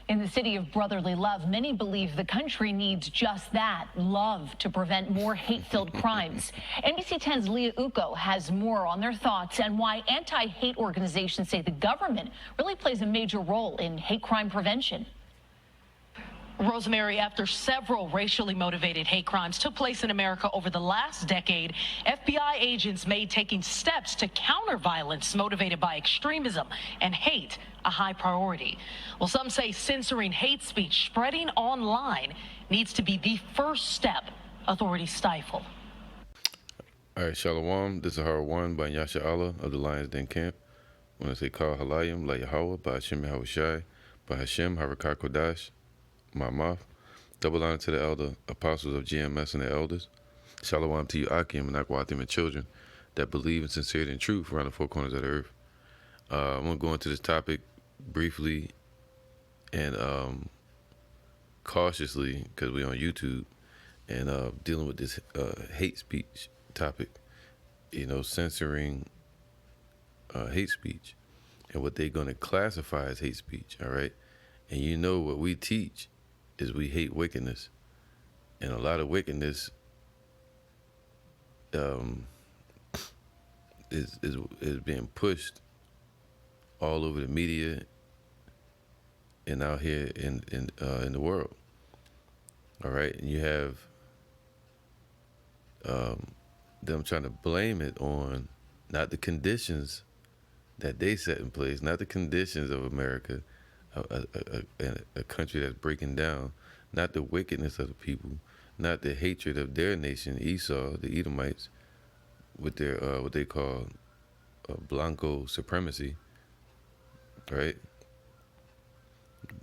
In the city of brotherly love, many believe the country needs just that, love, to prevent more hate-filled crimes. NBC 10's Leah Uko has more on their thoughts and why anti-hate organizations say the government really plays a major role in hate crime prevention. Rosemary, after several racially motivated hate crimes took place in America over the last decade, FBI agents made taking steps to counter violence motivated by extremism and hate a high priority. Well, some say censoring hate speech spreading online needs to be the first step authorities stifle. All right, Shalom. This is Har 1 by Yasha Allah of the Lions Den Camp. When I say Kal Halayim, La Yahweh, by Hashem Yahweh Shai, by Hashem Harakah Kodash, my mouth. Double honor to the elder apostles of GMS and the elders. Shalom to you, Akim and Akwatim and children that believe in sincerity and truth around the four corners of the earth. I'm going to go into this topic briefly and cautiously because we're on YouTube and dealing with this hate speech topic, censoring hate speech and what they're going to classify as hate speech, all right? And what we teach is we hate wickedness, and a lot of wickedness is being pushed all over the media and out here in the world. All right, and you have them trying to blame it on not the conditions that they set in place, not the conditions of America. A country that's breaking down, not the wickedness of the people, not the hatred of their nation, Esau, the Edomites, with their what they call Blanco supremacy, right?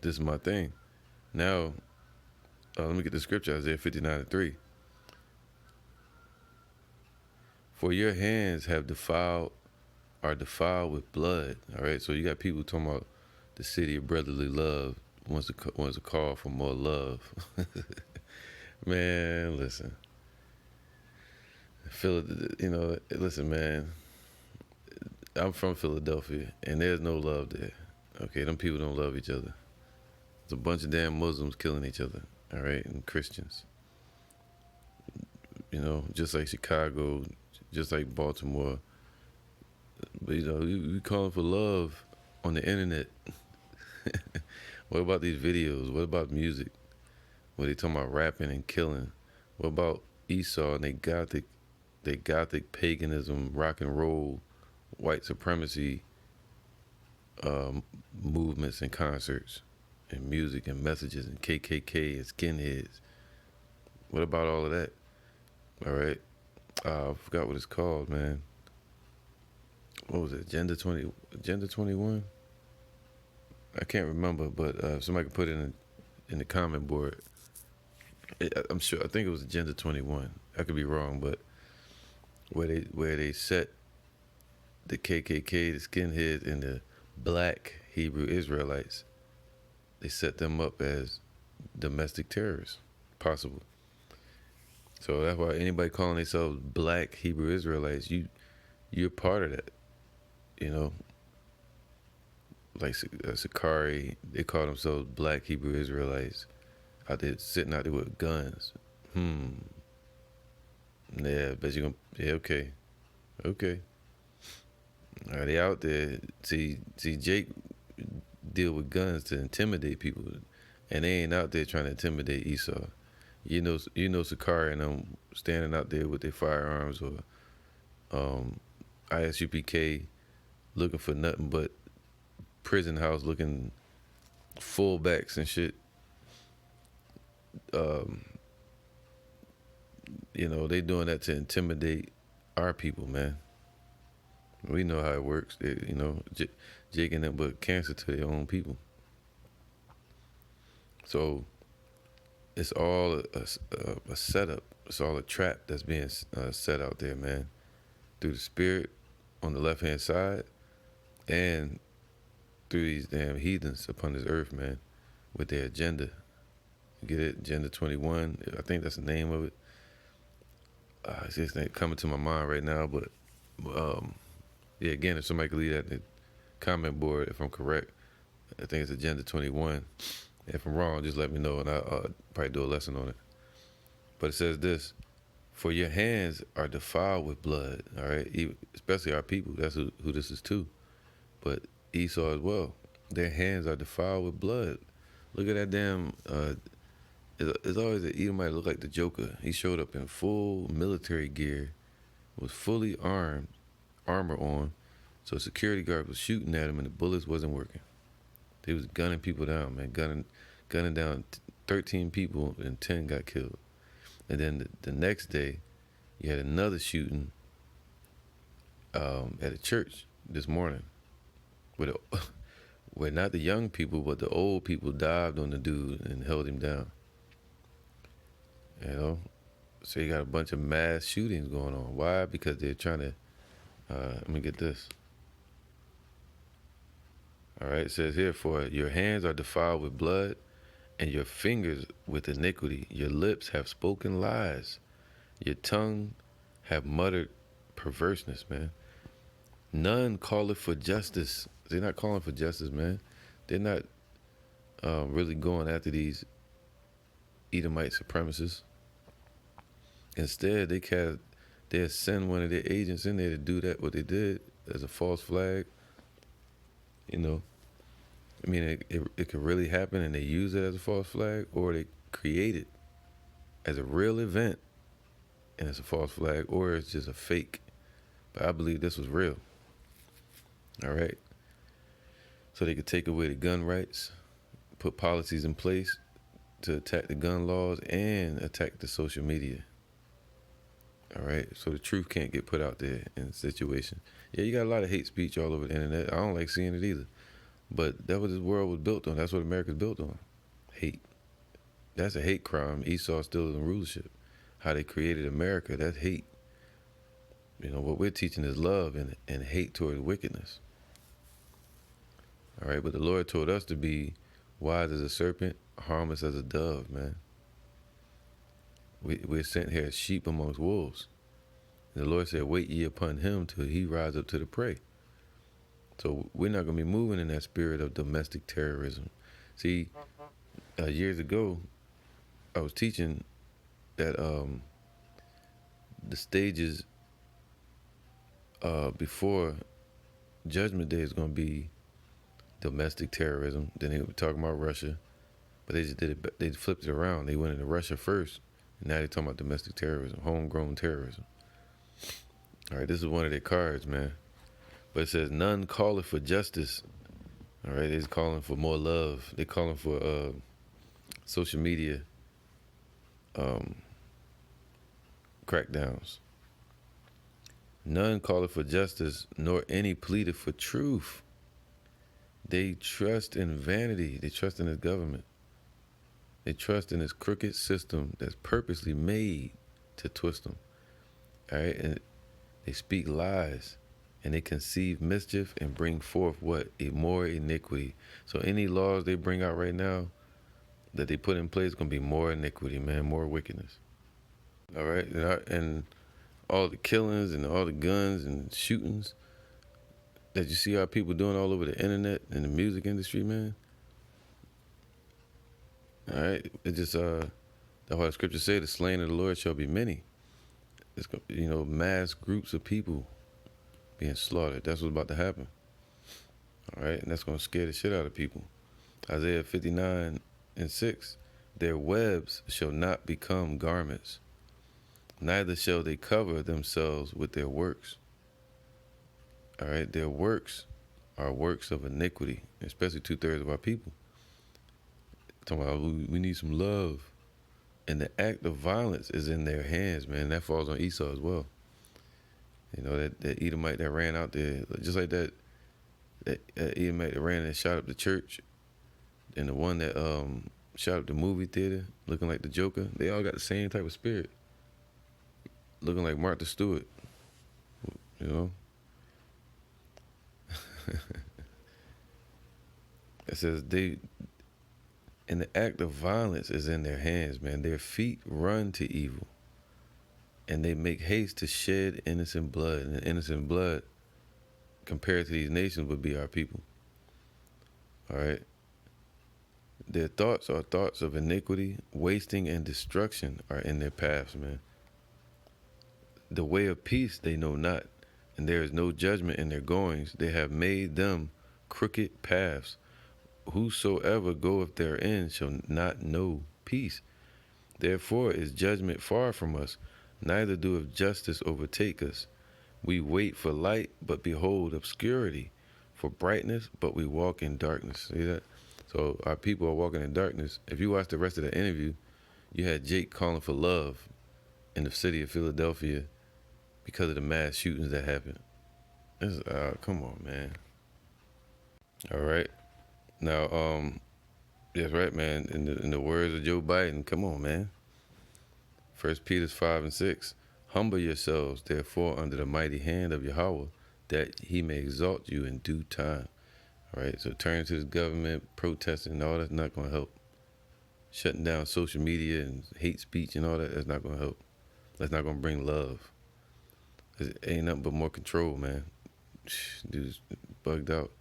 This is my thing. Now, let me get the scripture, Isaiah 59:3. For your hands are defiled with blood, all right? So you got people talking about the city of brotherly love wants to call for more love. Man, listen. Listen, man. I'm from Philadelphia, and there's no love there. Okay, them people don't love each other. There's a bunch of damn Muslims killing each other, all right, and Christians. Just like Chicago, just like Baltimore. But, we calling for love on the internet. What about these videos? What about music? What they talking about rapping and killing? What about Esau and they gothic paganism, rock and roll, white supremacy movements and concerts and music and messages and KKK and skinheads? What about all of that? All right, I forgot what it's called, man. What was it? Agenda 21? I can't remember, but if somebody could put it in the comment board. I'm sure. I think it was Agenda 21. I could be wrong, but where they set the KKK, the skinheads, and the black Hebrew Israelites, they set them up as domestic terrorists, possible. So that's why anybody calling themselves black Hebrew Israelites, you're part of that, Like Sakari, they call themselves black Hebrew Israelites out there sitting out there with guns. Yeah, bet you gonna, yeah, okay. They out there, see Jake deal with guns to intimidate people, and they ain't out there trying to intimidate Esau. Sakari and them standing out there with their firearms or ISUPK looking for nothing but prison house looking fullbacks and shit. They doing that to intimidate our people, man. We know how it works. Jake and them but cancer to their own people. So it's all a setup. It's all a trap that's being set out there, man, through the spirit on the left-hand side and through these damn heathens upon this earth, man, with their agenda. You get it? Agenda 21. I think that's the name of it. It's just not coming to my mind right now, but yeah, again, if somebody could leave that in the comment board, if I'm correct, I think it's Agenda 21. If I'm wrong, just let me know, and I'll probably do a lesson on it. But it says this: for your hands are defiled with blood. All right, especially our people. That's who this is to. But Esau as well. Their hands are defiled with blood. Look at that damn. It's always an Edomite look like the Joker. He showed up in full military gear, was fully armed, armor on. So a security guard was shooting at him, and the bullets wasn't working. They was gunning people down, man, gunning down 13 people, and 10 got killed. And then the next day, you had another shooting at a church this morning, where not the young people, but the old people dived on the dude and held him down. You know, so you got a bunch of mass shootings going on. Why? Because they're trying to. Let me get this. All right, it says here, for your hands are defiled with blood, and your fingers with iniquity. Your lips have spoken lies. Your tongue have muttered perverseness, man. None calleth for justice. They're not calling for justice, man. They're not really going after these Edomite supremacists. Instead, they'll send one of their agents in there to do that, what they did, as a false flag. You know, I mean, it could really happen, and they use it as a false flag, or they create it as a real event, and it's a false flag, or it's just a fake. But I believe this was real. All right. So they could take away the gun rights, put policies in place to attack the gun laws, and attack the social media. All right, so the truth can't get put out there in a situation. Yeah, you got a lot of hate speech all over the internet. I don't like seeing it either. But that's what this world was built on. That's what America's built on. Hate. That's a hate crime. Esau still in rulership. How they created America, that's hate. You know, what we're teaching is love and hate towards wickedness. All right, but the Lord told us to be wise as a serpent, harmless as a dove, man. We're sent here as sheep amongst wolves. And the Lord said, wait ye upon him till he rise up to the prey. So we're not going to be moving in that spirit of domestic terrorism. See, years ago, I was teaching that the stages before Judgment Day is going to be domestic terrorism. Then they were talking about Russia, but they just did it. They flipped it around. They went into Russia first. Now they're talking about domestic terrorism, homegrown terrorism. All right, this is one of their cards, man. But it says, none calleth for justice. All right, they're calling for more love. They're calling for social media crackdowns. None calleth for justice, nor any pleadeth for truth. They trust in vanity. They trust in this government. They trust in this crooked system that's purposely made to twist them. All right, and they speak lies, and they conceive mischief and bring forth what? More iniquity. So any laws they bring out right now that they put in place is going to be more iniquity, man, more wickedness. All right, and all the killings and all the guns and shootings that you see our people doing all over the internet and the music industry, man. All right, it just that's why the scripture say the slain of the Lord shall be many. It's, you know, mass groups of people being slaughtered. That's what's about to happen. All right, and that's gonna scare the shit out of people. Isaiah 59:6, their webs shall not become garments, neither shall they cover themselves with their works. All right, their works are works of iniquity, especially 2/3 of our people. Talking about we need some love, and the act of violence is in their hands, man. That falls on Esau as well. You know, that Edomite that ran out there, just like that Edomite that ran and shot up the church, and the one that shot up the movie theater, looking like the Joker. They all got the same type of spirit, looking like Martha Stewart. You know. It says and the act of violence is in their hands, man. Their feet run to evil, and they make haste to shed innocent blood. And innocent blood, compared to these nations, would be our people. All right. Their thoughts are thoughts of iniquity, wasting, and destruction are in their paths, man. The way of peace they know not, and there is no judgment in their goings. They have made them crooked paths. Whosoever goeth therein shall not know peace. Therefore is judgment far from us, neither doeth justice overtake us. We wait for light, but behold obscurity, for brightness, but we walk in darkness. See that? So our people are walking in darkness. If you watch the rest of the interview, you had Jake calling for love in the city of Philadelphia because of the mass shootings that happened. Come on, man. All right. Now, that's right, man. In the words of Joe Biden, come on, man. 1 Peter 5 and 6. Humble yourselves, therefore, under the mighty hand of Yahweh, that he may exalt you in due time. All right. So turning to the government, protesting, all that's not going to help. Shutting down social media and hate speech and all that's not going to help. That's not going to bring love. It ain't nothing but more control, man. Dude's bugged out.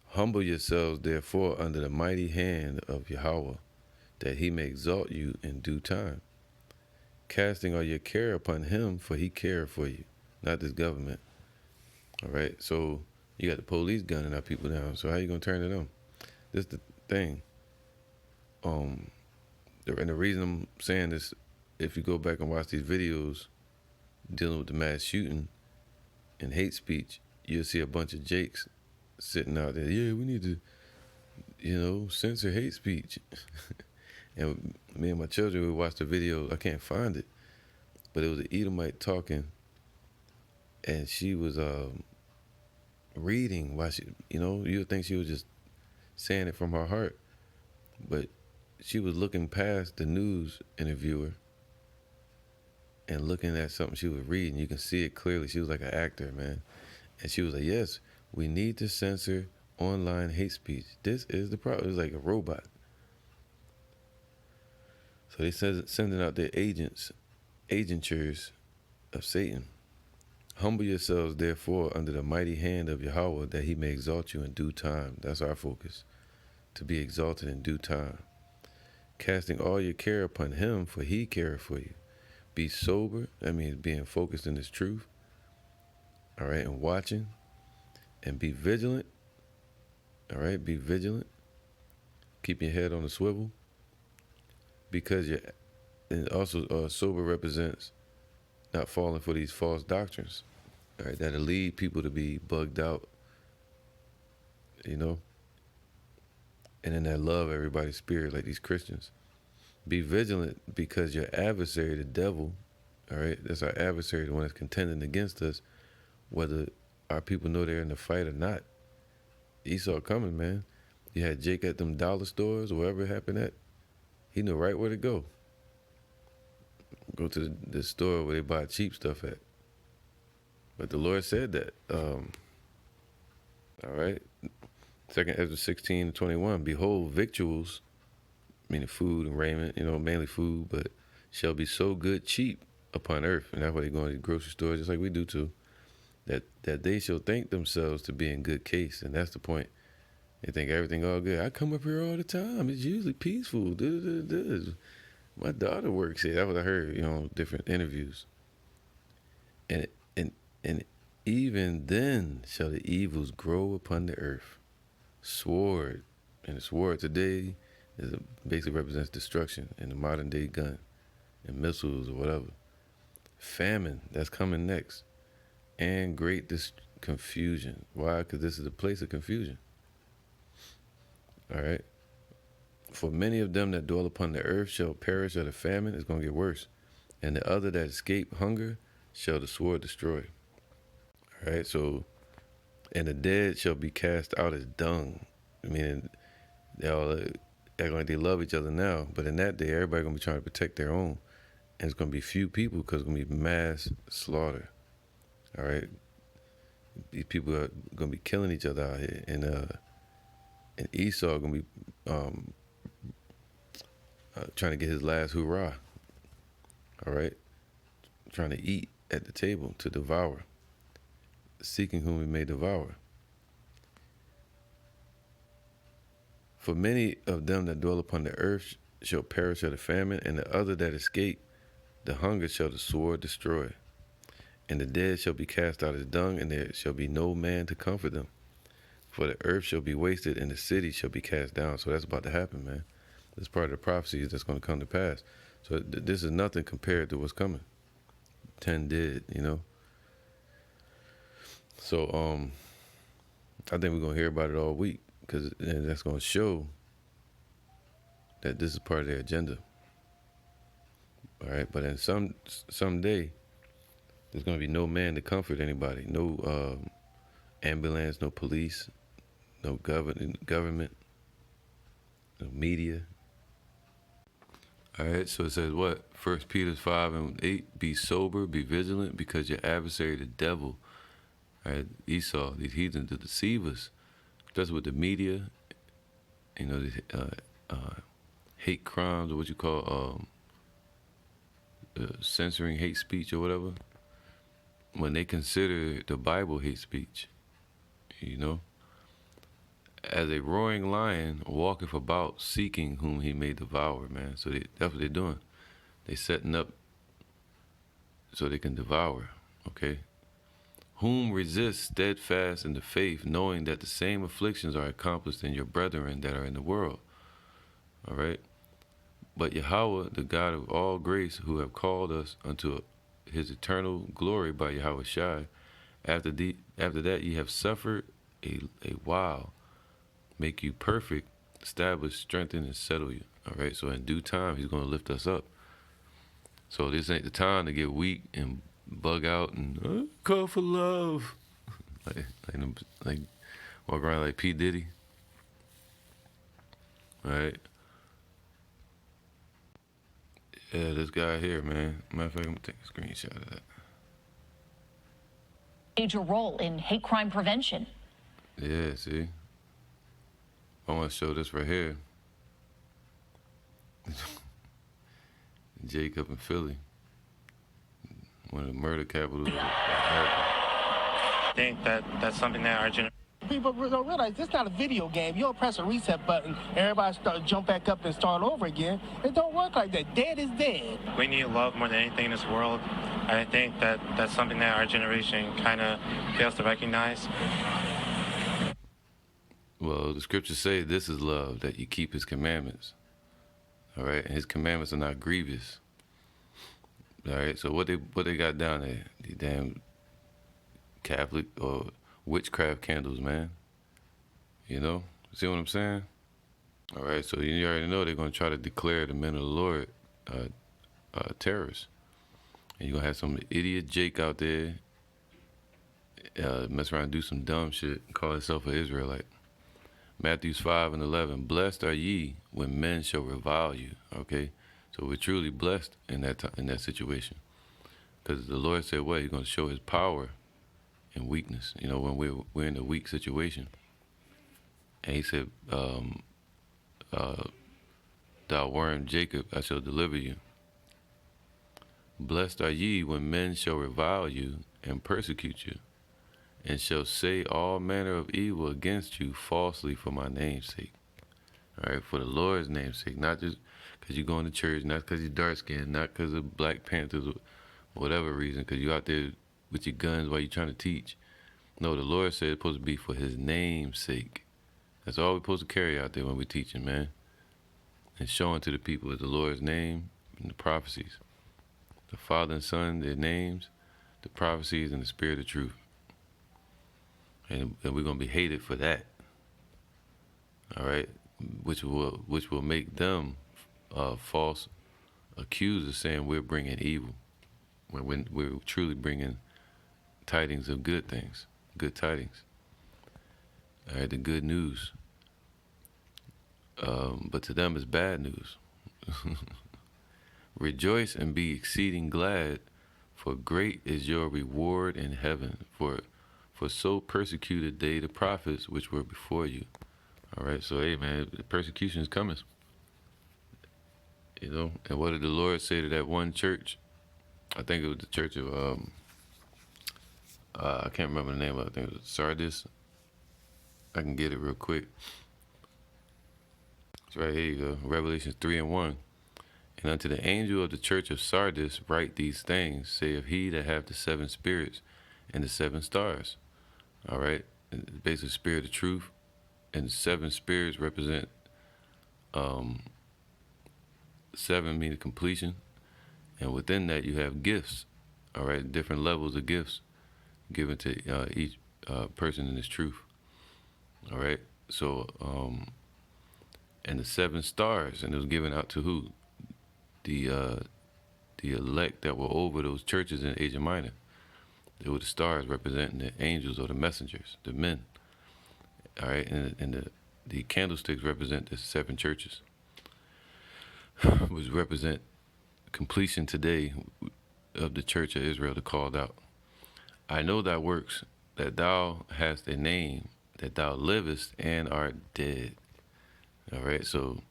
Humble yourselves, therefore, under the mighty hand of Yahweh, that he may exalt you in due time. Casting all your care upon him, for he careth for you, not this government. All right? So you got the police gunning our people down. So how you going to turn to them? This is the thing. And the reason I'm saying this, if you go back and watch these videos dealing with the mass shooting and hate speech, you'll see a bunch of Jakes sitting out there. Yeah, we need to, censor hate speech. And me and my children, we watched the video. I can't find it, but it was an Edomite talking, and she was reading while she, you would think she was just saying it from her heart, but she was looking past the news interviewer and looking at something she was reading. You can see it clearly. She was like an actor, man. And she was like, yes, we need to censor online hate speech. This is the problem. It was like a robot. So they sending out their agentures of Satan. Humble yourselves, therefore, under the mighty hand of Yahweh, that he may exalt you in due time. That's our focus, to be exalted in due time. Casting all your care upon him, for he careth for you. Be sober, that means being focused in his truth, all right, and watching, and be vigilant, all right, be vigilant. Keep your head on the swivel, because and also sober represents not falling for these false doctrines, all right, that'll lead people to be bugged out, and then that love everybody's spirit, like these Christians. Be vigilant, because your adversary, the devil, all right, that's our adversary, the one that's contending against us, whether our people know they're in the fight or not. Esau coming, man. You had Jake at them dollar stores, or wherever it happened at. He knew right where to go. Go to the store where they buy cheap stuff at. But the Lord said that. All right. 2nd Ezra 16:21. Behold, victuals, meaning food and raiment, mainly food, but shall be so good cheap upon earth. And that's why they go to the grocery stores, just like we do too. That they shall think themselves to be in good case. And that's the point. They think everything all good. I come up here all the time. It's usually peaceful. My daughter works here. That's what I heard, different interviews. And even then shall the evils grow upon the earth. Sword. And the sword today basically represents destruction in the modern day gun and missiles or whatever. Famine, that's coming next. And great confusion. Why? Because this is a place of confusion. All right. For many of them that dwell upon the earth shall perish of the famine. It's going to get worse. And the other that escape hunger shall the sword destroy. All right. So, and the dead shall be cast out as dung. Meaning they all act like they love each other now. But in that day, everybody going to be trying to protect their own. And it's going to be few people, because it's going to be mass slaughter. All right. These people are going to be killing each other out here. And Esau going to be trying to get his last hurrah. All right. Trying to eat at the table, to devour. Seeking whom he may devour. For many of them that dwell upon the earth shall perish of the famine, and the other that escape the hunger shall the sword destroy. And the dead shall be cast out as dung, and there shall be no man to comfort them. For the earth shall be wasted, and the city shall be cast down. So that's about to happen, man. This part of the prophecies that's going to come to pass. So this is nothing compared to what's coming. 10 did, you know. So I think we're going to hear about it all week, because that's going to show that this is part of their agenda. All right, but then someday there's going to be no man to comfort anybody. No ambulance, no police, no government, no media. All right, so it says what? 1 Peter 5:8, be sober, be vigilant, because your adversary, the devil, all right, Esau, these heathens, to deceive us, especially with the media, you know, these hate crimes, or what you call censoring hate speech or whatever, when they consider the Bible hate speech, you know, as a roaring lion walketh about seeking whom he may devour, man. So that's what they're doing. They setting up so they can devour, okay? Whom resist steadfast in the faith, knowing that the same afflictions are accomplished in your brethren that are in the world, all right? But Yahweh, the God of all grace, who have called us unto his eternal glory by Yahweh Shai, after that ye have suffered a while, make you perfect, establish, strengthen, and settle you. All right, so in due time, he's going to lift us up. So this ain't the time to get weak and bug out and call for love. like walk around like P. Diddy. All right. Yeah, this guy here, man. Matter of fact, I'm going to take a screenshot of that. Major role in hate crime prevention. Yeah, see? I want to show this right here. Jacob in Philly. One of the murder capitals of America. I think that's something that our generation... People don't realize it's not a video game. You don't press a reset button, everybody jump back up and start over again. It don't work like that. Dead is dead. We need love more than anything in this world. And I think that's something that our generation kind of fails to recognize. Well, the scriptures say this is love, that you keep his commandments. All right? And his commandments are not grievous. All right? So what they got down there? The damn Catholic or witchcraft candles, man. You know? See what I'm saying? All right, so you already know they're going to try to declare the men of the Lord terrorists. And you're going to have some idiot Jake out there mess around and do some dumb shit and call himself an Israelite. Matthew 5:11, blessed are ye when men shall revile you, okay? So we're truly blessed in that situation. Because the Lord said what? He's going to show his power in weakness, you know, when we're in a weak situation. And he said, thou worm Jacob, I shall deliver you. Blessed are ye when men shall revile you and persecute you, and shall say all manner of evil against you falsely for my name's sake. All right, for the Lord's name's sake, not just because you're going to church, not because you're dark-skinned, not because of Black Panthers or whatever reason, because you're out there with your guns while you're trying to teach. No, the Lord said it's supposed to be for his name's sake. That's all we're supposed to carry out there when we're teaching, man. And showing to the people is the Lord's name and the prophecies. The Father and Son, their names, the prophecies, and the Spirit of truth. And we're going to be hated for that. All right? Which will make them false accusers, saying we're bringing evil, when we're truly bringing tidings of good things, good tidings. All right, the good news. But to them it's bad news. Rejoice and be exceeding glad, for great is your reward in heaven. For so persecuted they the prophets which were before you. All right, so hey man, the persecution is coming. You know, and what did the Lord say to that one church? I think it was the church of I can't remember the name of it. I think it was Sardis. I can get it real quick. Right, here you go. Revelation 3:1. And unto the angel of the church of Sardis write these things, saith he that hath the 7 spirits and the 7 stars. All right, basically spirit of truth, and 7 spirits represent 7 meaning completion, and within that you have gifts. All right, different levels of gifts given to each person in this truth. All right, so and the 7 stars, and it was given out to who? The elect that were over those churches in Asia Minor. They were the stars representing the angels or the messengers, the men. All right, and the candlesticks represent the 7 churches, which represent completion today of the church of Israel, the called out. I know thy works, that thou hast a name, that thou livest and art dead. All right, so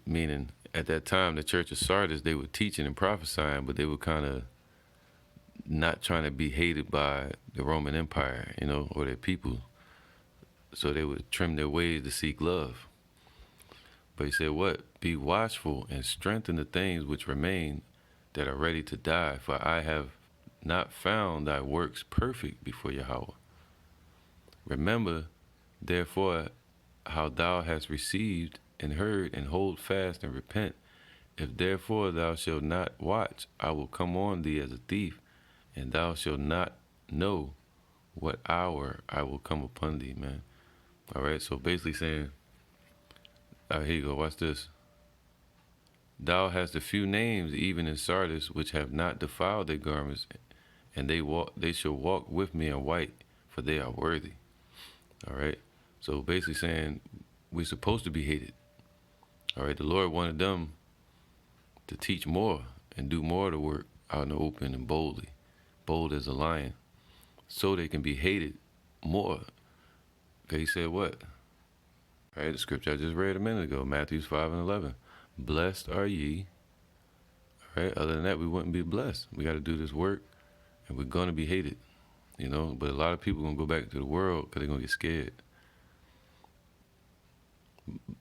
meaning at that time, the church of Sardis, they were teaching and prophesying, but they were kind of not trying to be hated by the Roman Empire, you know, or their people. So they would trim their ways to seek love. But he said, what? Be watchful and strengthen the things which remain that are ready to die, for I have not found thy works perfect before Yahweh. Remember, therefore, how thou hast received and heard, and hold fast and repent. If therefore thou shalt not watch, I will come on thee as a thief, and thou shalt not know what hour I will come upon thee, man. All right, so basically saying, here you go, watch this. Thou hast a few names, even in Sardis, which have not defiled their garments, and they shall walk with me in white, for they are worthy. All right, so basically saying we're supposed to be hated. All right, the Lord wanted them to teach more and do more of the work out in the open and boldly, bold as a lion, so they can be hated more. Okay, he said what? All right, the scripture I just read a minute ago, Matthew 5:11. Blessed are ye. All right, other than that, we wouldn't be blessed. We got to do this work, and we're going to be hated, you know. But a lot of people are going to go back to the world because they're going to get scared.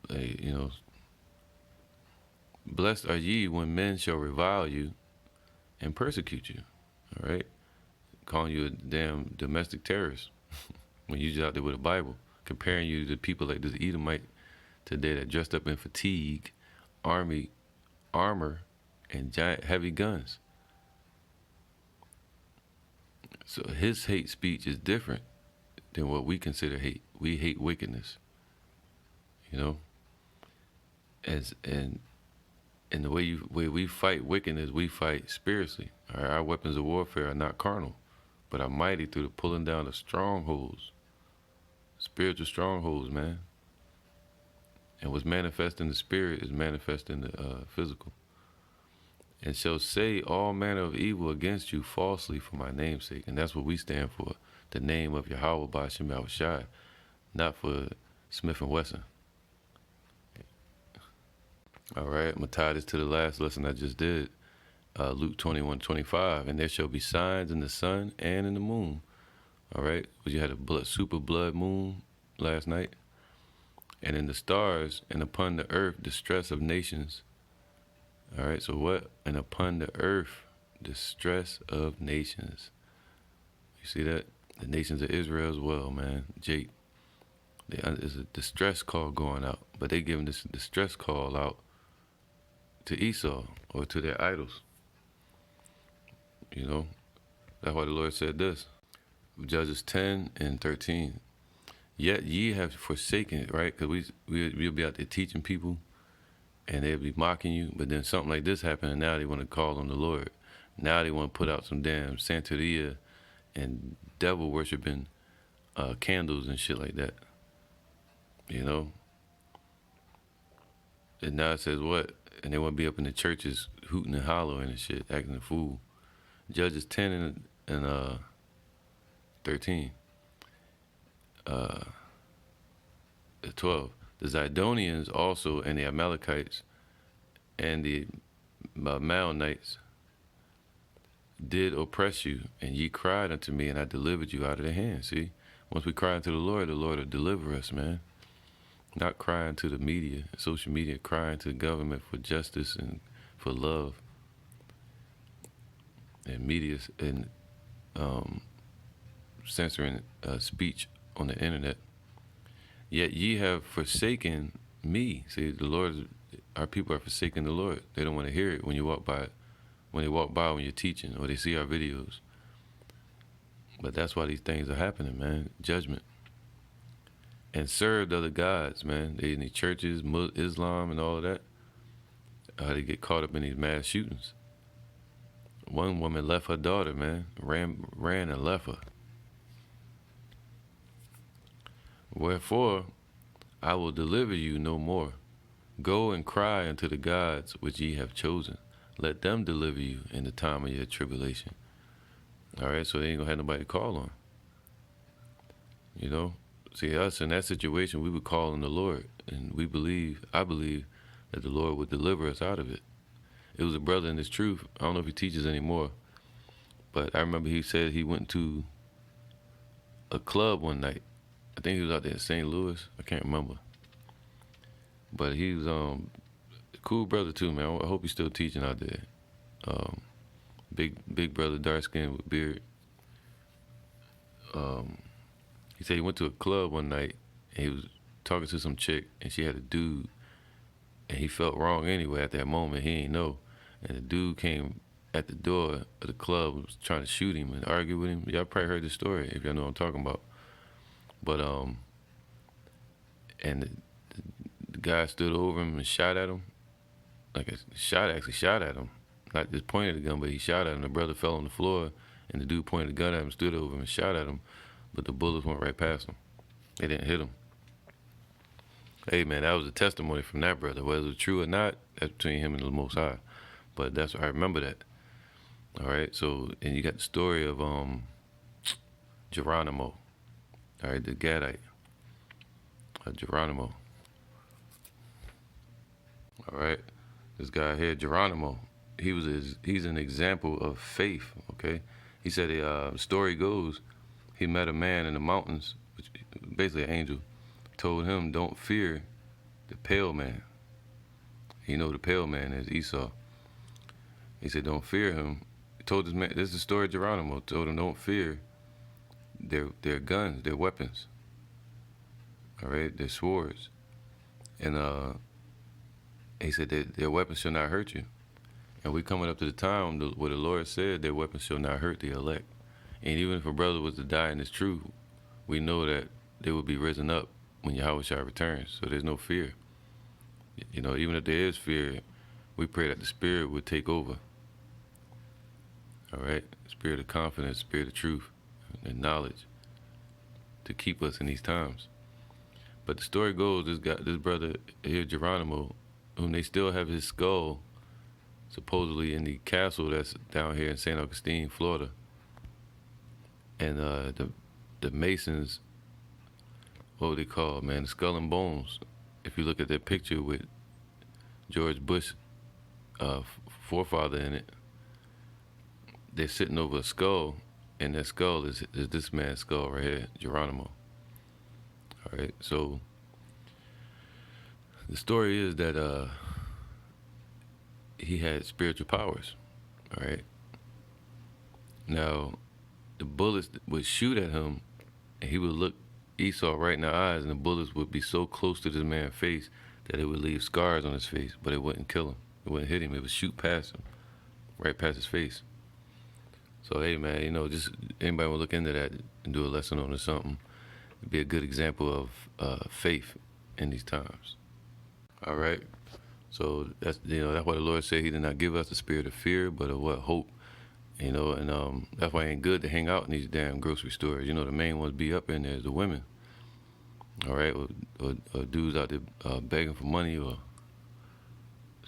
You know, blessed are ye when men shall revile you and persecute you, all right? Calling you a damn domestic terrorist when you just out there with a Bible, comparing you to people like this Edomite today that dressed up in fatigue, armor, and giant heavy guns. So his hate speech is different than what we consider hate. We hate wickedness, you know? And the way we fight wickedness, we fight spiritually. All right? Our weapons of warfare are not carnal, but are mighty through the pulling down of strongholds, spiritual strongholds, man. And what's manifest in the spirit is manifest in the physical. And shall say all manner of evil against you falsely for my name's sake. And that's what we stand for, the name of Yahweh Ba'Shem Yahushai, not for Smith & Wesson. All right, I'm going to tie this to the last lesson I just did, Luke 21:25. And there shall be signs in the sun and in the moon. All right, you had a super blood moon last night. And in the stars, and upon the earth, distress of nations. All right, so what? And upon the earth, distress of nations. You see that? The nations of Israel as well, man. Jake. There's a distress call going out, but they giving this distress call out to Esau or to their idols. You know, that's why the Lord said this. Judges 10:13. Yet ye have forsaken it, right? Because we'll be out there teaching people, and they'll be mocking you. But then something like this happened, and now they want to call on the Lord. Now they want to put out some damn Santeria and devil worshiping candles and shit like that. You know. And now it says what? And they want to be up in the churches hooting and hollering and shit, acting a fool. Judges 10 and 13. 12. The Zidonians also, and the Amalekites and the Maonites did oppress you, and ye cried unto me, and I delivered you out of their hand. See, once we cry unto the Lord will deliver us, man. not crying to the media, social media, crying to the government for justice and for love, and media and censoring speech on the internet. Yet ye have forsaken me. See, the Lord, our people are forsaking the Lord. They don't want to hear it when you walk by, when you're teaching, or they see our videos. But that's why these things are happening, man. Judgment. And served other gods, man. They in these churches, Islam and all of that. They get caught up in these mass shootings. One woman left her daughter, man. Ran and left her. Wherefore, I will deliver you no more. Go and cry unto the gods which ye have chosen. Let them deliver you in the time of your tribulation. All right, so they ain't gonna have nobody to call on. You know? See, us in that situation, we would call on the Lord. And I believe that the Lord would deliver us out of it. It was a brother in this truth. I don't know if he teaches anymore. But I remember he said he went to a club one night. I think he was out there in St. Louis. I can't remember. But he was a cool brother too, man. I hope he's still teaching out there. Big brother, dark skin with beard. He said he went to a club one night and he was talking to some chick and she had a dude, and he felt wrong anyway at that moment. He ain't know. And the dude came at the door of the club, was trying to shoot him and argue with him. Y'all probably heard this story if y'all know what I'm talking about. But and the guy stood over him and shot at him. Like actually shot at him. Not just pointed the gun, but he shot at him. The brother fell on the floor, and the dude pointed the gun at him, stood over him and shot at him. But the bullets went right past him. They didn't hit him. Hey, man, that was a testimony from that brother. Whether it was true or not, that's between him and the Most High. But that's, I remember that. All right, so, and you got the story of Geronimo. All right, the Gadite. Geronimo. All right, this guy here, Geronimo. He's an example of faith, okay? He said, the story goes, he met a man in the mountains, which basically an angel, told him, don't fear the pale man. You know the pale man is Esau. He said, don't fear him. He told this man, this is the story of Geronimo, told him, don't fear their guns, their weapons. All right, their swords. And he said that their weapons shall not hurt you. And we coming up to the time where the Lord said their weapons shall not hurt the elect. And even if a brother was to die in this truth, we know that they will be risen up when Yahweh shall returns. So there's no fear. You know, even if there is fear, we pray that the Spirit would take over. All right? Spirit of confidence, Spirit of truth, and knowledge to keep us in these times. But the story goes, this brother here, Geronimo, whom they still have his skull supposedly in the castle that's down here in St. Augustine, Florida. And the Masons, what would they call, man, the skull and bones. If you look at that picture with George Bush, forefather in it, they're sitting over a skull, and that skull is this man's skull right here, Geronimo. All right, so the story is that he had spiritual powers. All right. Now, the bullets would shoot at him, and he would look Esau right in the eyes, and the bullets would be so close to this man's face that it would leave scars on his face, but it wouldn't kill him. It wouldn't hit him. It would shoot past him, right past his face. So, hey, man, you know, just anybody will look into that and do a lesson on it or something. It'd be a good example of faith in these times. All right. So that's, you know, that's why the Lord said he did not give us the spirit of fear, but of what? Hope. You know, and that's why it ain't good to hang out in these damn grocery stores. You know, the main ones be up in there is the women. All right, or dudes out there begging for money or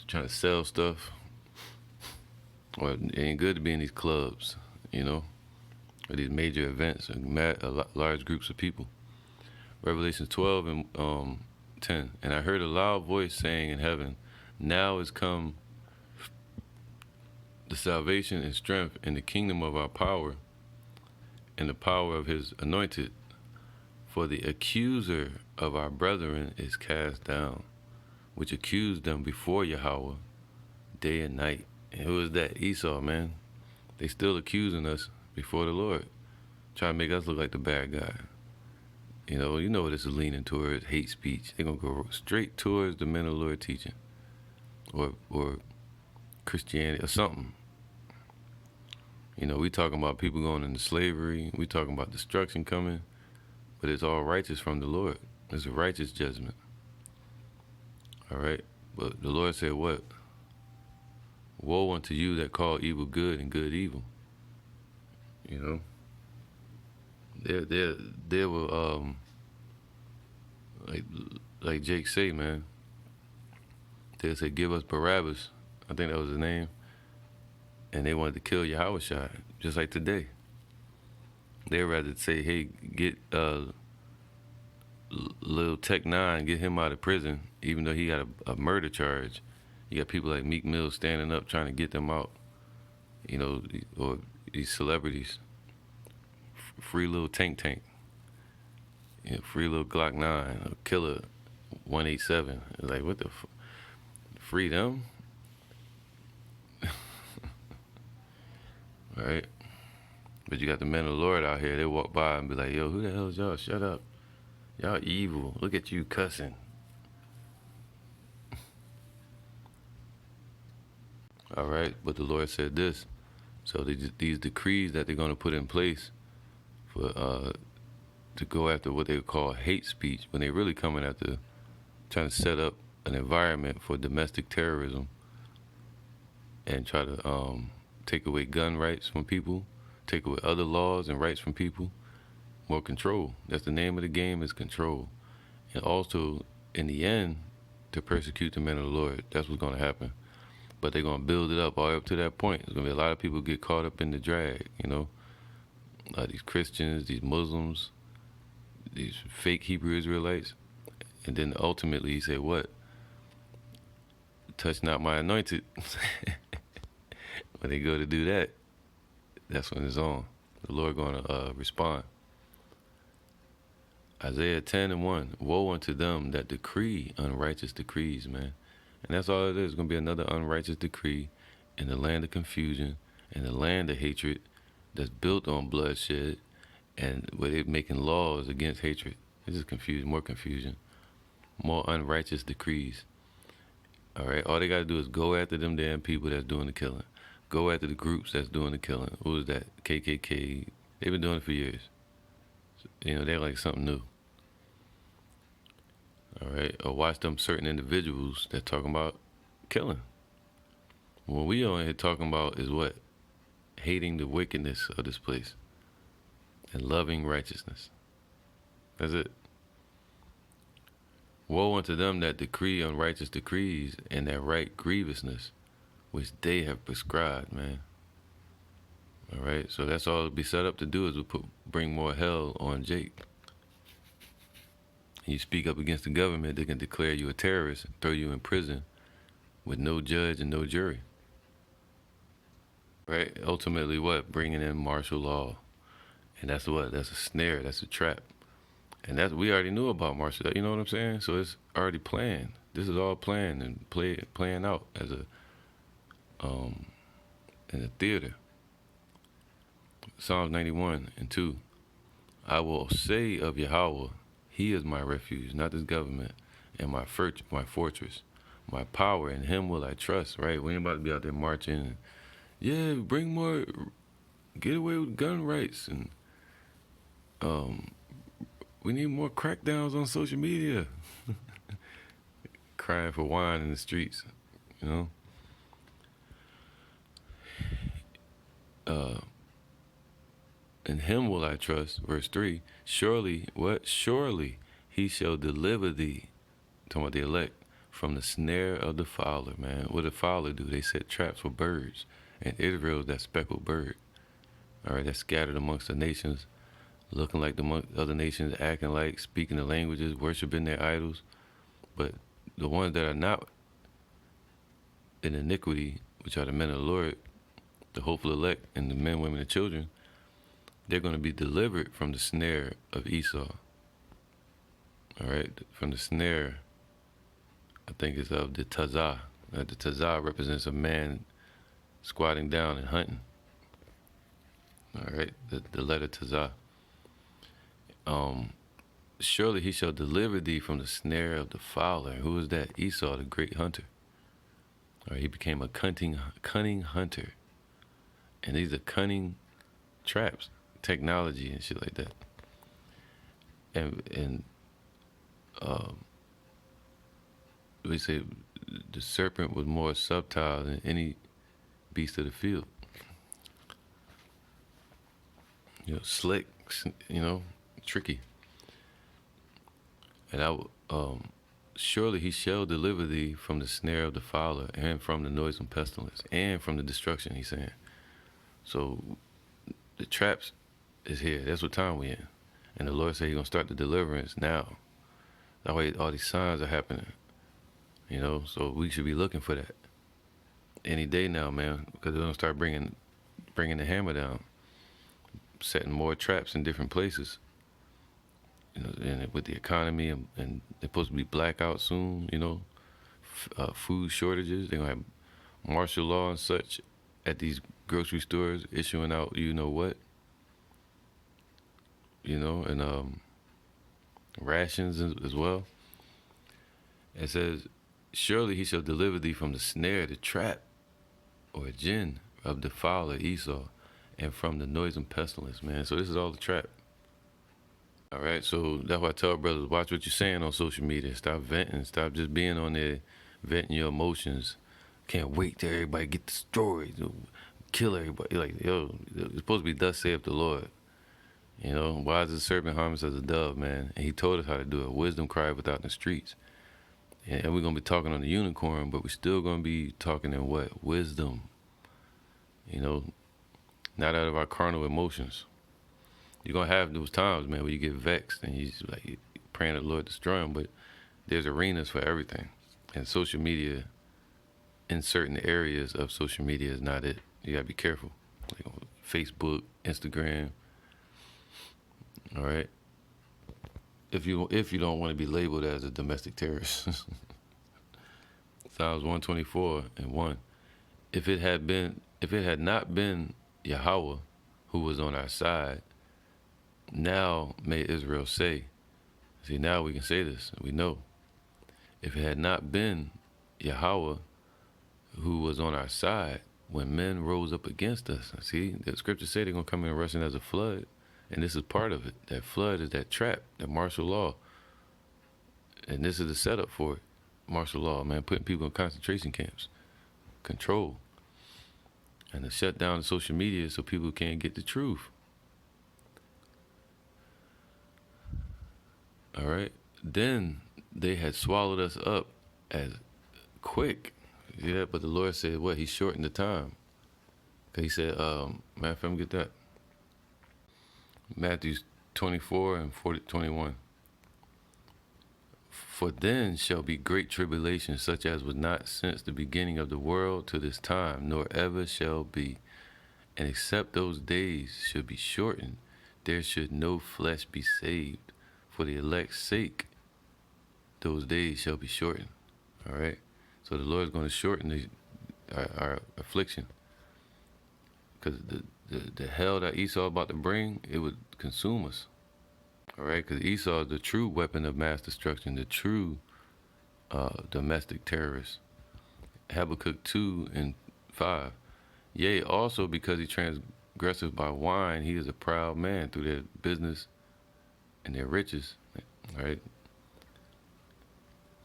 trying to sell stuff. Or it ain't good to be in these clubs, you know, or these major events and large groups of people. Revelation 12 and 10. And I heard a loud voice saying in heaven, now is come the salvation and strength and the kingdom of our power and the power of his anointed. For the accuser of our brethren is cast down, which accused them before Yahweh day and night. And who is that? Esau, man. They still accusing us before the Lord, trying to make us look like the bad guy. You know what this is leaning towards, hate speech. They're going to go straight towards the men of the Lord teaching, or Christianity or something. We talking about people going into slavery. We talking about destruction coming, but it's all righteous from the Lord. It's a righteous judgment. All right? But the Lord said what? Woe unto you that call evil good and good evil. They were like Jake say, man. They said, give us Barabbas. I think that was his name. And they wanted to kill Yahushua, just like today. They'd rather say, hey, get little Tech 9, get him out of prison, even though he got a murder charge. You got people like Meek Mill standing up trying to get them out, or these celebrities. Free little Tank, free little Glock 9, or Killer 187. It's like, what the free them? Right? But you got the men of the Lord out here, they walk by and be like, yo, who the hell is y'all? Shut up. Y'all evil. Look at you cussing. All right, but the Lord said this. So these decrees that they're going to put in place for to go after what they call hate speech, when they're really coming after trying to set up an environment for domestic terrorism and try to take away gun rights from people, take away other laws and rights from people, more control. That's the name of the game, is control. And also, in the end, to persecute the men of the Lord. That's what's going to happen. But they're going to build it up all up to that point. There's going to be a lot of people get caught up in the drag, these Christians, these Muslims, these fake Hebrew Israelites. And then ultimately he said, what? Touch not my anointed. When they go to do that, that's when it's on. The Lord going to respond. Isaiah 10:1, woe unto them that decree unrighteous decrees, man. And that's all it is. It's going to be another unrighteous decree in the land of confusion, in the land of hatred that's built on bloodshed, and where they're making laws against hatred. It's just confusion, more unrighteous decrees. All right? All they got to do is go after them damn people that's doing the killing. Go after the groups that's doing the killing. What was that? KKK. They've been doing it for years. They're like something new. All right? Or watch them certain individuals that talking about killing. What we on here talking about is what? Hating the wickedness of this place and loving righteousness. That's it. Woe unto them that decree unrighteous decrees and that right grievousness, which they have prescribed, man. All right, so that's all it'll be set up to do, is bring more hell on Jake. You speak up against the government, they can declare you a terrorist and throw you in prison with no judge and no jury. Right? Ultimately what? Bringing in martial law. And that's what? That's a snare, that's a trap. And we already knew about martial law, you know what I'm saying? So it's already planned. This is all planned and playing out as in a theater. Psalms 91:2. I will say of Yahweh, he is my refuge, not this government, and my fortress, my power, in him will I trust, right? We ain't about to be out there marching. Yeah, bring more, get away with gun rights, and we need more crackdowns on social media. Crying for wine in the streets, In him will I trust, verse 3. Surely, what? Surely he shall deliver thee, talking about the elect, from the snare of the fowler, man. What did the fowler do? They set traps for birds. And Israel is that speckled bird. All right, that's scattered amongst the nations, looking like the other nations, acting like, speaking the languages, worshiping their idols. But the ones that are not in iniquity, which are the men of the Lord, the hopeful elect, and the men, women, and children, they're going to be delivered from the snare of Esau. All right, from the snare, I think it's of the tazah. The tazah represents a man squatting down and hunting. All right, the letter tazah. Surely he shall deliver thee from the snare of the fowler. Who is that? Esau, the great hunter. All right, he became a cunning hunter. And these are cunning traps, technology and shit like that. And we say the serpent was more subtle than any beast of the field. You know, slick, you know, tricky. And surely he shall deliver thee from the snare of the fowler and from the noisome pestilence and from the destruction, he's saying. So the traps is here. That's what time we in. And the Lord said he's going to start the deliverance now. That way all these signs are happening. You know, so we should be looking for that any day now, man, because they're going to start bringing the hammer down, setting more traps in different places. You know, and with the economy and they're supposed to be blackout soon, you know, food shortages. They're going to have martial law and such at these grocery stores issuing out you know what, you know, and rations as well. It says, surely he shall deliver thee from the snare, the trap, or jinn of the fowler Esau, and from the noisome pestilence, man. So this is all the trap. All right, so that's why I tell brothers, watch what you're saying on social media. Stop venting. Stop just being on there venting your emotions. Can't wait till everybody get destroyed. Kill everybody. Like, yo, it's supposed to be thus saith the Lord. You know, wise as a serpent, harmless as a dove, man. And he told us how to do it. Wisdom cried without the streets. And we're going to be talking on the unicorn, but we're still going to be talking in what? Wisdom. You know, not out of our carnal emotions. You're going to have those times, man, where you get vexed and you just like praying that the Lord destroy them, but there's arenas for everything. And social media, in certain areas of social media, is not it. You got to be careful. Like on Facebook, Instagram. All right? If you don't want to be labeled as a domestic terrorist. Psalms 124 and 1. If it had not been Yahweh who was on our side, now may Israel say. See, now we can say this. We know. If it had not been Yahweh who was on our side when men rose up against us. See, the scriptures say they're going to come in rushing as a flood. And this is part of it. That flood is that trap, that martial law. And this is the setup for it. Martial law, man, putting people in concentration camps. Control. And to shut down social media so people can't get the truth. All right. Then they had swallowed us up as quick. See that? But the Lord said, what? He shortened the time. Because he said, matter of fact, get that. Matthew 24 and 21. For then shall be great tribulation, such as was not since the beginning of the world to this time, nor ever shall be. And except those days should be shortened, there should no flesh be saved. For the elect's sake, those days shall be shortened. All right? So the Lord is going to shorten our affliction. Because the hell that Esau about to bring, it would consume us. All right? Because Esau is the true weapon of mass destruction, the true domestic terrorist. Habakkuk 2 and 5. Yea, also because he transgresseth by wine, he is a proud man through their business and their riches, right?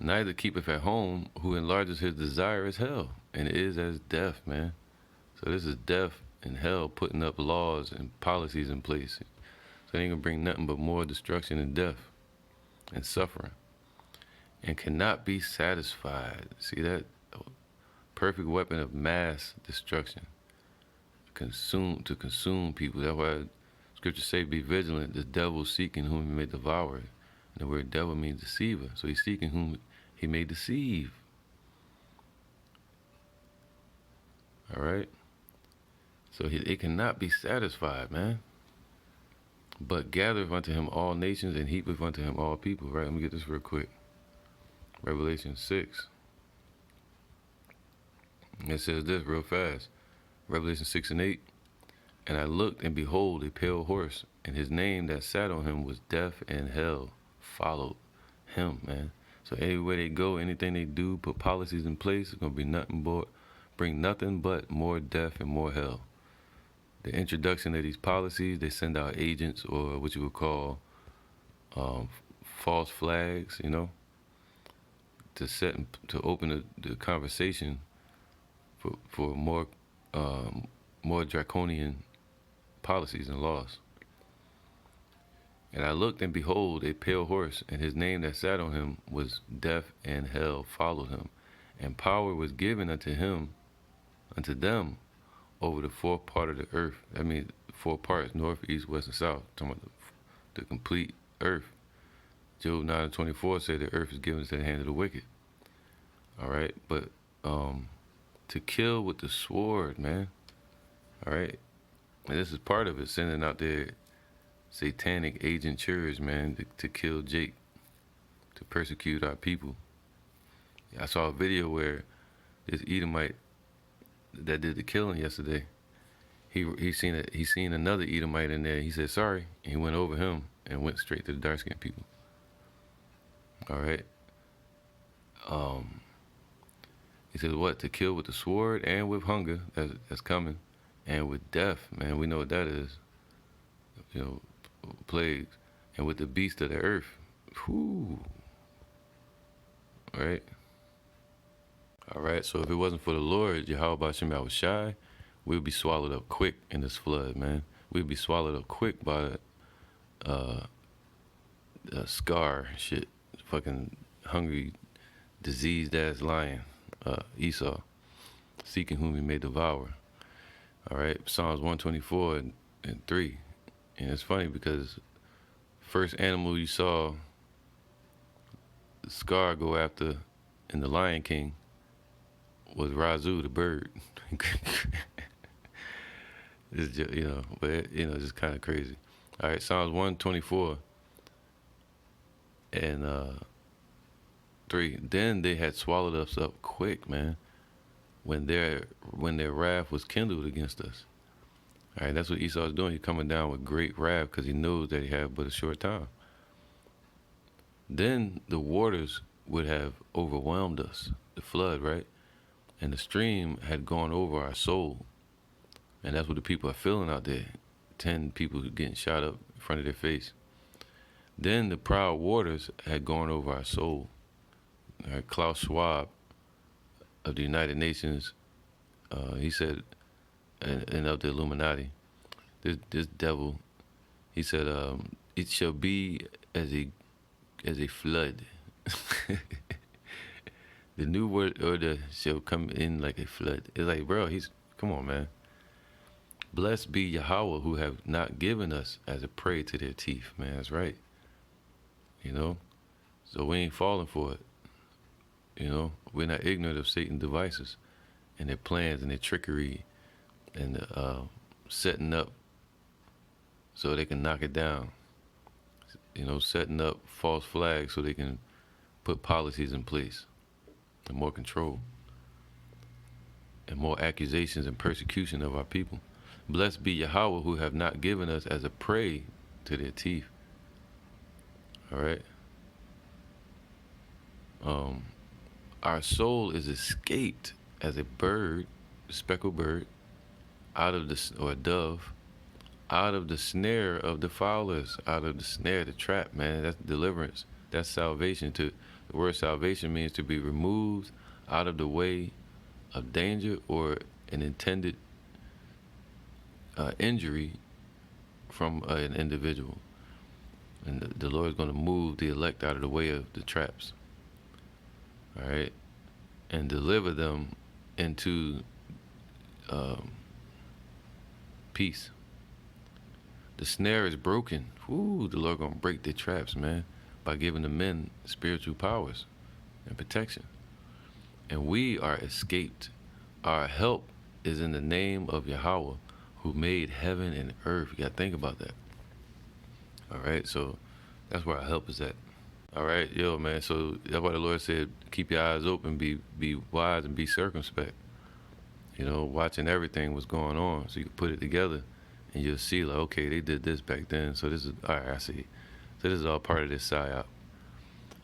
Neither keepeth at home, who enlarges his desire is hell, and it is as death, man. So this is death and hell putting up laws and policies in place. So it ain't gonna bring nothing but more destruction and death and suffering. And cannot be satisfied. See that? Perfect weapon of mass destruction. To consume people. That's why scriptures say, be vigilant, the devil seeking whom he may devour. And the word devil means deceiver. So he's seeking whom he may deceive. All right? So it cannot be satisfied, man. But gathereth unto him all nations and heapeth unto him all people. Right? Let me get this real quick. Revelation 6. It says this real fast. Revelation 6 and 8. And I looked, and behold, a pale horse, and his name that sat on him was Death, and hell followed him, man. So everywhere they go, anything they do, put policies in place, it's going to be nothing but, bring nothing but more death and more hell. The introduction of these policies, they send out agents, or what you would call false flags, you know, to set to open the conversation for more draconian policies and laws. And I looked, and behold, a pale horse, and his name that sat on him was Death, and hell followed him. And power was given unto them, over the fourth part of the earth. I mean, 4 parts, north, east, west, and south. Talking about the complete earth. Job 9:24 said the earth is given into the hand of the wicked. All right, but to kill with the sword, man. All right, and this is part of it, sending out their satanic agent church, man, to kill Jake, to persecute our people. I saw a video where this Edomite that did the killing yesterday, he seen another Edomite in there. He said sorry, and he went over him and went straight to the dark-skinned people. All right. He says what? To kill with the sword and with hunger that's coming, and with death, man. We know what that is. You know, plagues, and with the beast of the earth. Whoo. All right. All right. So if it wasn't for the Lord, Yahweh Shem Yahushai, we'd be swallowed up quick in this flood, man. We'd be swallowed up quick by Scar shit, fucking hungry, diseased ass lion, Esau, seeking whom he may devour. All right, Psalms 124 and 3, and it's funny because first animal you saw Scar go after in the Lion King was Razu, the bird. It's just, you know, but it's just kind of crazy. All right, Psalms 124 and 3. Then they had swallowed us up quick, man, when their wrath was kindled against us. All right, that's what Esau is doing. He's coming down with great wrath because he knows that he had but a short time. Then the waters would have overwhelmed us, the flood, right? And the stream had gone over our soul. And that's what the people are feeling out there. 10 people getting shot up in front of their face. Then the proud waters had gone over our soul. Klaus Schwab of the United Nations, he said, and of the Illuminati, this devil, he said, it shall be as a flood. The new world order shall come in like a flood. It's like, bro, come on, man. Blessed be Yahweh who have not given us as a prey to their teeth, man. That's right. You know? So we ain't falling for it. You know? We're not ignorant of Satan's devices and their plans and their trickery and setting up so they can knock it down. You know, setting up false flags so they can put policies in place and more control and more accusations and persecution of our people. Blessed be Yahweh who have not given us as a prey to their teeth. All right. Our soul is escaped as a bird, a speckled bird, or a dove, out of the snare of the fowlers, out of the snare, the trap, man. That's deliverance. That's salvation. The word salvation means to be removed out of the way of danger or an intended injury from an individual. And the Lord is going to move the elect out of the way of the traps. All right? And deliver them into peace. The snare is broken. Ooh, the Lord going to break their traps, man, by giving the men spiritual powers and protection. And we are escaped. Our help is in the name of Yahweh, who made heaven and earth. You got to think about that. All right, so that's where our help is at. All right, yo, man. So that's why the Lord said, keep your eyes open, be wise, and be circumspect. You know, watching everything what's going on, so you can put it together, and you'll see like, okay, they did this back then, so this is all right. I see. So this is all part of this psyop.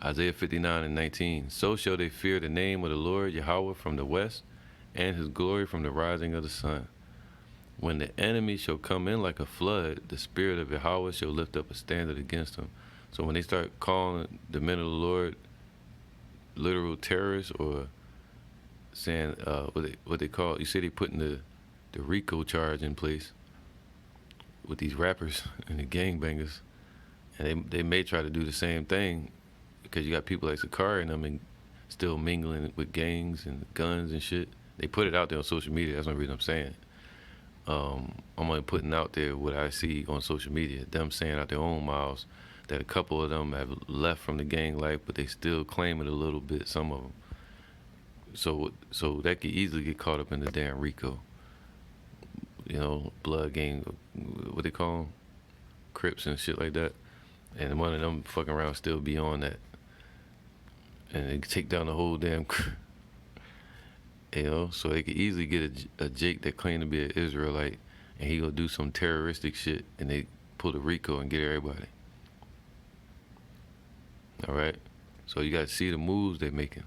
Isaiah 59:19. So shall they fear the name of the Lord Yahweh from the west, and his glory from the rising of the sun. When the enemy shall come in like a flood, the spirit of Yahweh shall lift up a standard against him. So when they start calling the men of the Lord literal terrorists, or saying what they call, you say they putting the RICO charge in place with these rappers and the gangbangers, and they may try to do the same thing, because you got people like Sakari and them and still mingling with gangs and guns and shit. They put it out there on social media. That's the reason I'm saying. I'm only putting out there what I see on social media. Them saying out their own mouths that a couple of them have left from the gang life, but they still claim it a little bit, some of them. So that could easily get caught up in the damn RICO. You know, blood gang, what they call them? Crips and shit like that. And one of them fucking around still be on that. And they take down the whole damn you know, so they could easily get a Jake that claimed to be an Israelite, and he gonna do some terroristic shit, and they pull the RICO and get everybody. All right, so you gotta see the moves they're making,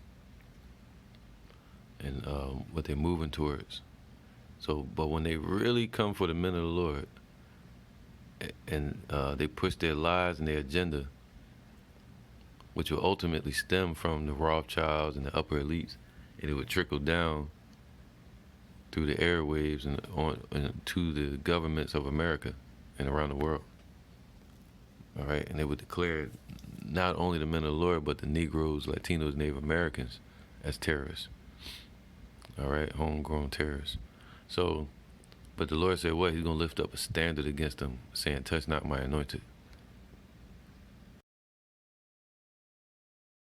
and what they're moving towards. So, but when they really come for the men of the Lord, and they push their lies and their agenda, which will ultimately stem from the Rothschilds and the upper elites, and it would trickle down through the airwaves and to the governments of America and around the world. All right, and they would declare not only the men of the Lord, but the Negroes, Latinos, Native Americans as terrorists. All right, homegrown terrorists. So, but the Lord said what? He's gonna lift up a standard against them, saying, touch not my anointed.